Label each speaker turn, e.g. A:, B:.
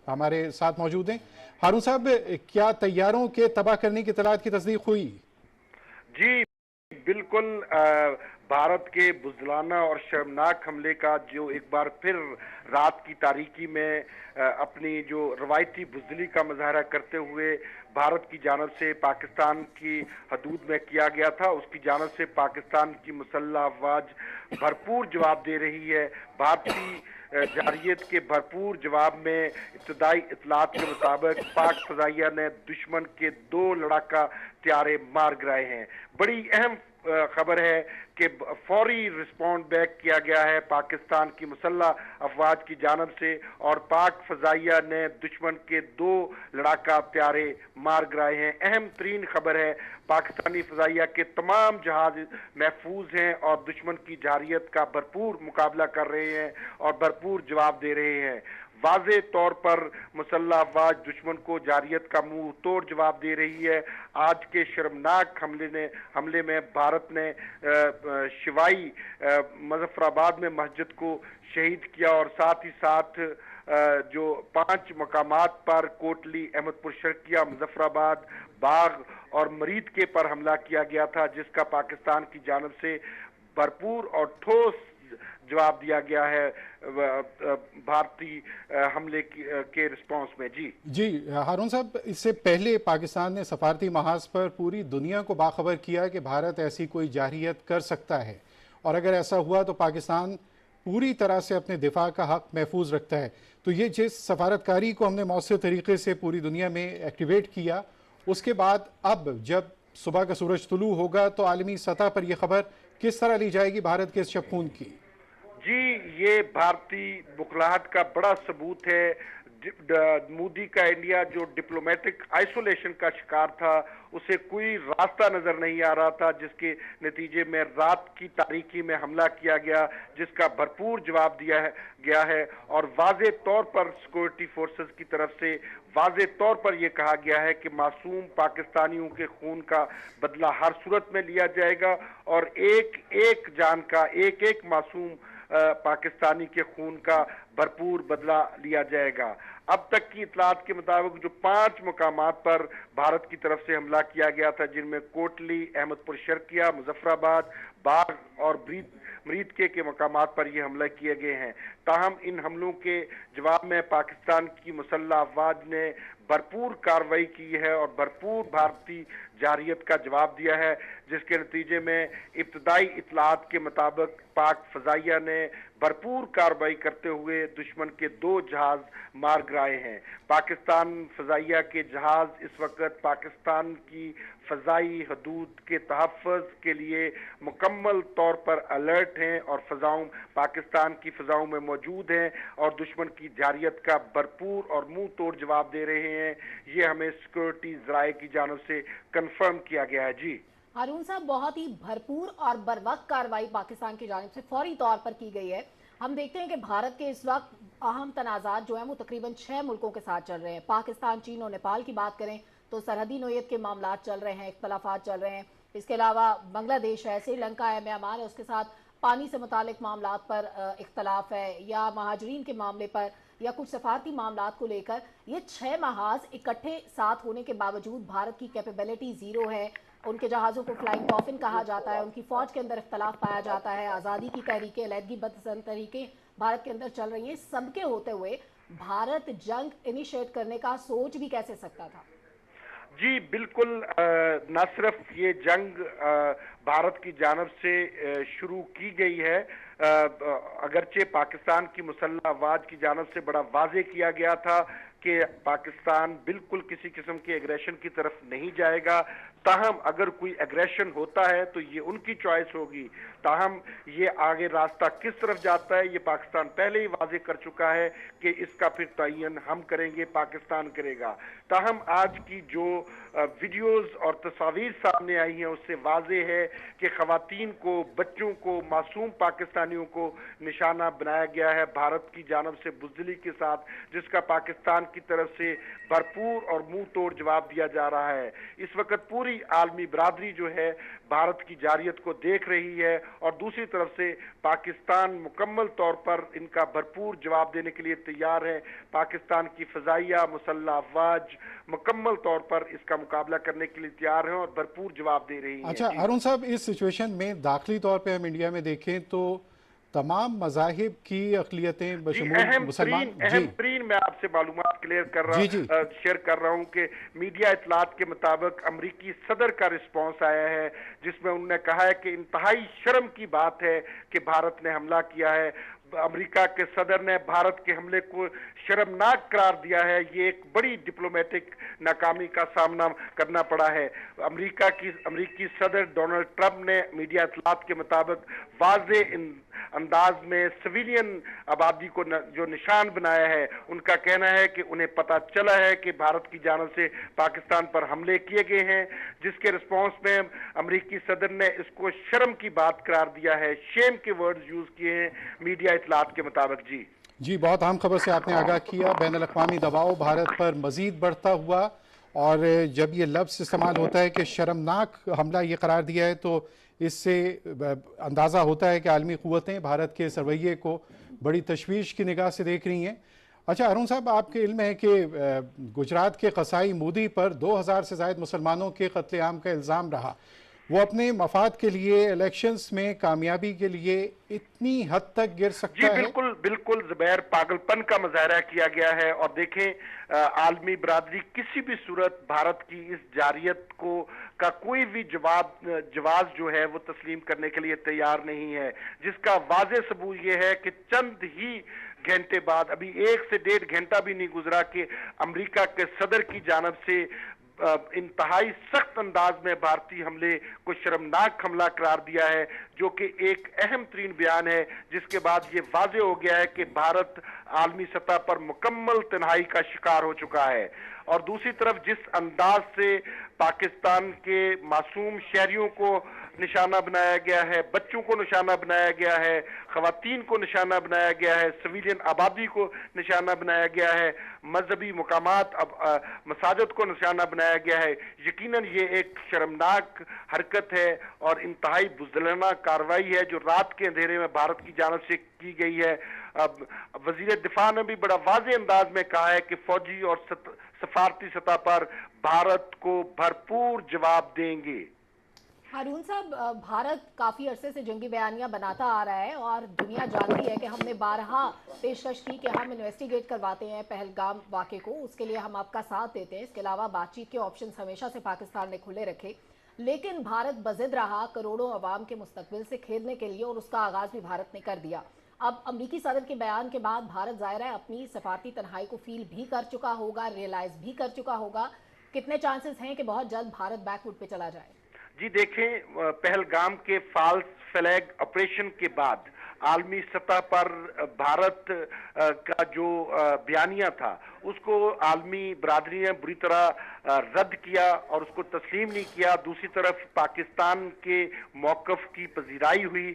A: हमारे साथ मौजूद हैं। हारून साहब, क्या तैयारों के तबाह करने की इत्तलात की तस्दीक हुई?
B: जी बिल्कुल। भारत के बुज़दिलाना और शर्मनाक हमले का जो एक बार फिर रात की तारीकी में अपनी जो रवायती बुज़दिली का मुजाहरा करते हुए भारत की जानब से पाकिस्तान की हदूद में किया गया था, उसकी जानब से पाकिस्तान की मुसल्लह अफवाज भरपूर जवाब दे रही है। भारतीय जारियत के भरपूर जवाब में इब्तदाई इतलात के मुताबिक पाक फजाइया ने दुश्मन के 2 लड़ाका त्यारे मार गिराए हैं। बड़ी अहम खबर है कि फौरी रिस्पॉन्ड बैक किया गया है पाकिस्तान की मुसल्लह अफवाज की जानब से, और पाक फजाइया ने दुश्मन के 2 लड़ाका त्यारे मार गिराए हैं। अहम तरीन खबर है, पाकिस्तानी फजाइया के तमाम जहाज महफूज हैं और दुश्मन की जारियत का भरपूर मुकाबला कर रहे हैं और भरपूर जवाब दे रहे हैं। वाज़े तौर पर मुसल्लह अफवाज दुश्मन को जारियत का मुंह तोड़ जवाब दे रही है। आज के शर्मनाक हमले में भारत ने शिवाई मुजफ्फराबाद में मस्जिद को शहीद किया और साथ ही साथ जो 5 मकामात पर कोटली, अहमदपुर शर्किया, मुजफ्फराबाद, बाग और मरीदके पर हमला किया गया था, जिसका पाकिस्तान की जानब से भरपूर और ठोस जवाब दिया गया है भारतीय हमले के रिस्पॉन्स में। जी
A: हारून साहब, इससे पहले पाकिस्तान ने सफारती महाज पर पूरी दुनिया को बाखबर किया कि भारत ऐसी कोई जारहियत कर सकता है, और अगर ऐसा हुआ तो पाकिस्तान पूरी तरह से अपने दिफा का हक महफूज रखता है। तो ये जिस सफारतकारी को हमने मौसर तरीके से पूरी दुनिया में एक्टिवेट किया, उसके बाद अब जब सुबह का सूरज तुलू होगा तो आलमी सतह पर यह खबर किस तरह ली जाएगी भारत के इस शबखून की?
B: जी, ये भारतीय बुखलाहट का बड़ा सबूत है। मोदी का इंडिया जो डिप्लोमेटिक आइसोलेशन का शिकार था, उसे कोई रास्ता नजर नहीं आ रहा था, जिसके नतीजे में रात की तारीकी में हमला किया गया, जिसका भरपूर जवाब गया है। और वाज़े तौर पर सिक्योरिटी फोर्सेस की तरफ से वाज़े तौर पर यह कहा गया है कि मासूम पाकिस्तानियों के खून का बदला हर सूरत में लिया जाएगा और एक एक जान का, एक एक मासूम पाकिस्तानी के खून का भरपूर बदला लिया जाएगा। अब तक की इतलात के मुताबिक जो 5 मकामात पर भारत की तरफ से हमला किया गया था, जिनमें कोटली, अहमदपुर शर्किया, मुजफ्फराबाद, बाग और मरीदके के मकामात पर ये हमले किए गए हैं। ताहम इन हमलों के जवाब में पाकिस्तान की मुसल्लह अफवाज ने भरपूर कार्रवाई की है और भरपूर भारतीय जारियत का जवाब दिया है, जिसके नतीजे में इब्तदाई इतलात के मुताबिक पाक फजाइया ने भरपूर कार्रवाई करते हुए दुश्मन के 2 जहाज मार गिराए हैं। पाकिस्तान फजाइया के जहाज इस वक्त पाकिस्तान की फजाई हदूद के तहफ़्फ़ुज़ के लिए मुकम्मल तौर पर अलर्ट हैं और पाकिस्तान की फ़ज़ाओं में मौजूद हैं और दुश्मन की जारियत का भरपूर और मुंह तोड़ जवाब दे रहे हैं। ये हमें सिक्योरिटी ज़राए की जानब से कंफर्म किया गया है। जी
C: हारून साहब, बहुत ही भरपूर और बरवक्त कार्रवाई पाकिस्तान की जानिब से फौरी तौर पर की गई है। हम देखते हैं कि भारत के इस वक्त अहम तनाज़ात जो हैं वो तकरीबन 6 मुल्कों के साथ चल रहे हैं। पाकिस्तान, चीन और नेपाल की बात करें तो सरहदी नोयत के मामला चल रहे हैं, इख्तलाफात चल रहे हैं। इसके अलावा बांग्लादेश है, श्रीलंका है, म्यांमार है, उसके साथ पानी से मुतालिक मामलात पर इख्तलाफ है, या महाजरीन के मामले पर, या कुछ सफारती मामलात को लेकर। ये 6 महाज इकट्ठे साथ होने के बावजूद भारत की कैपेबिलिटी ज़ीरो है। उनके जहाज़ों को फ्लाइंग कॉफिन कहा जाता है, उनकी फ़ौज के अंदर इख्तलाफ पाया जाता है, आज़ादी की तहरीकें, अलहदगी पसंद तहरीकें भारत के अंदर चल रही हैं। सबके होते हुए भारत जंग इनिशिएट करने का सोच भी कैसे सकता था?
B: जी बिल्कुल। न सिर्फ ये जंग भारत की जानब से शुरू की गई है, अगरचे पाकिस्तान की मुसल्लह अफवाज की जानब से बड़ा वाज़े किया गया था कि पाकिस्तान बिल्कुल किसी किस्म के एग्रेशन की तरफ नहीं जाएगा। ताहम अगर कोई एग्रेशन होता है तो ये उनकी चॉइस होगी। ताहम ये आगे रास्ता किस तरफ जाता है, ये पाकिस्तान पहले ही वाज़े कर चुका है कि इसका फिर तयन हम करेंगे, पाकिस्तान करेगा। ताहम आज की जो वीडियोस और तस्वीर सामने आई हैं, उससे वाज़े है कि ख़वातीन को, बच्चों को, मासूम पाकिस्तानियों को निशाना बनाया गया है भारत की जानब से बुज़दिली के साथ, जिसका पाकिस्तान की तरफ से भरपूर और मुंह तोड़ जवाब दिया जा रहा है। इस वक्त पूरी پوری عالمی برادری جو ہے بھارت کی جارحیت کو دیکھ رہی ہے، اور دوسری طرف سے پاکستان مکمل طور پر ان کا بھرپور جواب دینے کے لیے تیار ہے۔ پاکستان کی فضائیہ مسلح افواج مکمل طور پر اس کا مقابلہ کرنے کے لیے تیار ہیں اور بھرپور جواب دے رہی ہیں۔
A: اچھا ارون صاحب، اس سچویشن میں داخلی طور پہ ہم انڈیا میں دیکھیں تو تمام مذاہب کی اقلیتیں بشمول مسلمان
B: اہم ترین میں آپ سے معلومات
A: جی
B: شیئر کر رہا ہوں کہ میڈیا اطلاعات کے مطابق امریکی صدر کا رسپانس آیا ہے، جس میں انہوں نے کہا ہے کہ انتہائی شرم کی بات ہے کہ بھارت نے حملہ کیا ہے۔ امریکہ کے صدر نے بھارت کے حملے کو شرمناک قرار دیا ہے۔ یہ ایک بڑی ڈپلومیٹک ناکامی کا سامنا کرنا پڑا ہے۔ امریکی صدر ڈونلڈ ٹرمپ نے میڈیا اطلاعات کے مطابق واضح انداز میں سویلین آبادی کو جو نشان بنایا ہے، ان کا کہنا ہے کہ انہیں پتہ چلا ہے کہ بھارت کی جانب سے پاکستان پر حملے کیے گئے ہیں، جس کے رسپانس میں امریکی صدر نے اس کو شرم کی بات قرار دیا ہے۔ شیم کے ورڈز یوز کیے ہیں میڈیا اطلاعات کے مطابق۔
A: جی بہت اہم خبر سے آپ نے آگاہ کیا۔ بین الاقوامی دباؤ بھارت پر مزید بڑھتا ہوا، اور جب یہ لفظ استعمال ہوتا ہے کہ شرمناک حملہ یہ قرار دیا ہے، تو اس سے اندازہ ہوتا ہے کہ عالمی قوتیں بھارت کے اس رویے کو بڑی تشویش کی نگاہ سے دیکھ رہی ہیں۔ اچھا ارون صاحب، آپ کے علم ہے کہ گجرات کے قصائی مودی پر 2000 سے زائد مسلمانوں کے قتل عام کا الزام رہا۔ وہ اپنے مفاد کے لیے الیکشنز میں کامیابی کے لیے اتنی حد تک گر سکتا ہے؟
B: بالکل زبیر، پاگل پن کا مظاہرہ کیا گیا ہے، اور دیکھیں عالمی برادری کسی بھی صورت بھارت کی اس جارحیت کا کوئی بھی جواز جو ہے وہ تسلیم کرنے کے لیے تیار نہیں ہے، جس کا واضح ثبوت یہ ہے کہ چند ہی گھنٹے بعد، ابھی 1 سے 1.5 گھنٹہ بھی نہیں گزرا کہ امریکہ کے صدر کی جانب سے انتہائی سخت انداز میں بھارتی حملے کو شرمناک حملہ قرار دیا ہے، جو کہ ایک اہم ترین بیان ہے، جس کے بعد یہ واضح ہو گیا ہے کہ بھارت عالمی سطح پر مکمل تنہائی کا شکار ہو چکا ہے۔ اور دوسری طرف جس انداز سے پاکستان کے معصوم شہریوں کو نشانہ بنایا گیا ہے، بچوں کو نشانہ بنایا گیا ہے، خواتین کو نشانہ بنایا گیا ہے، سویلین آبادی کو نشانہ بنایا گیا ہے، مذہبی مقامات مساجد کو نشانہ بنایا گیا ہے، یقیناً یہ ایک شرمناک حرکت ہے اور انتہائی بزدلانہ کارروائی ہے جو رات کے اندھیرے میں بھارت کی جانب سے کی گئی ہے۔ وزیر دفاع نے بھی بڑا واضح انداز میں کہا ہے کہ فوجی اور سفارتی سطح پر بھارت کو بھرپور جواب دیں گے۔
C: ہارون صاحب، بھارت کافی عرصے سے جنگی بیانیاں بناتا آ رہا ہے، اور دنیا جانتی ہے کہ ہم نے بارہا پیشکش کی کہ ہم انویسٹیگیٹ کرواتے ہیں پہلگام واقعے کو، اس کے لیے ہم آپ کا ساتھ دیتے ہیں۔ اس کے علاوہ بات چیت کے آپشنز ہمیشہ سے پاکستان نے کھلے رکھے، لیکن بھارت بضد رہا کروڑوں عوام کے مستقبل سے کھیلنے کے لیے، اور اس کا آغاز بھی بھارت نے کر دیا۔ اب امریکی صدر کے بیان کے بعد بھارت ظاہر ہے اپنی سفارتی تنہائی کو فیل بھی کر چکا ہوگا، ریئلائز بھی کر چکا ہوگا۔ کتنے چانسز ہیں کہ بہت جلد بھارت بیک فٹ پہ چلا جائے؟
B: جی دیکھیں، پہلگام کے فالس فلیگ آپریشن کے بعد عالمی سطح پر بھارت کا جو بیانیہ تھا اس کو عالمی برادری نے بری طرح رد کیا اور اس کو تسلیم نہیں کیا۔ دوسری طرف پاکستان کے موقف کی پذیرائی ہوئی۔